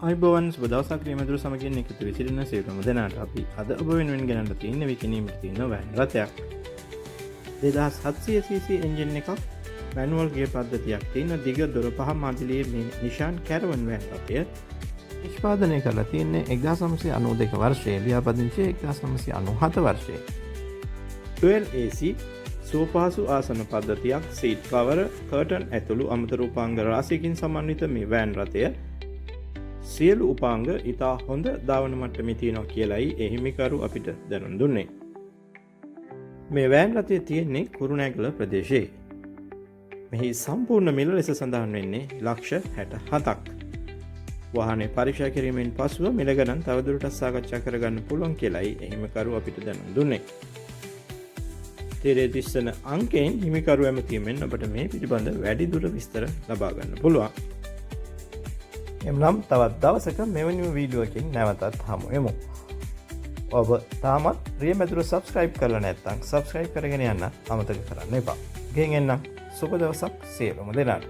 අයිබෝවන් සුබදවසක් ක්‍රියමතුරු සමගින් එකතු විසිරෙන සියලුම දෙනාට අපි අද ඔබ වෙනුවෙන් ගෙනල්ල තියෙන විකිණීමට තියෙන වෑන් රථයක් 2700cc එන්ජින් එකක් මැනුවල් ගියර් පද්ධතියක් තියෙන දිග දොර පහ මදිලියේ මේ නිෂාන් කැරවන් වෑන් රථය නිෂ්පාදනය කරලා තියෙන්නේ 1992 වර්ෂයේ ලියාපදිංචි 1997 වර්ෂයේ 12 AC සුවපහසු ආසන පද්ධතියක් සීට් කවර කර්ටන් ඇතුළු අමතර උපාංග රාශියකින් සමන්විත මේ වෑන් රථය සියලු උපාංග ඉතා හොඳ ධාවන මට්ටමේ තියෙනවා කියලයි එහිමිකරු අපිට දැනුම් දුන්නේ. මේ වෑන් රථය තියෙන්නේ කුරුණෑගල ප්‍රදේශයේ. මෙහි සම්පූර්ණ මිල ලෙස සඳහන් වෙන්නේ ලක්ෂ 67ක්. වාහනේ පරීක්ෂා කිරීමෙන් පසුව මිල ගණන් තවදුරටත් සාකච්ඡා කරගන්න පුළුවන් කියලයි එහිමිකරු අපිට දැනුම් දුන්නේ. තීරේ තිස්සන අංකයෙන් හිමිකරු ඇමතීමෙන් ඔබට මේ පිළිබඳ වැඩිදුර විස්තර ලබා ගන්න පුළුවන්. එම්නම් තවත් දවසක මෙවැනිම වීඩියෝකින් නැවතත් හමු වෙමු. ඔබ තාමත් රියමැදුර සබස්ක්‍රයිබ් කරලා නැත්නම් සබස්ක්‍රයිබ් කරගෙන යන්න අමතක කරන්න එපා. ගෙන් එන්නම් සුබ දවසක් සියලුම දෙනාට.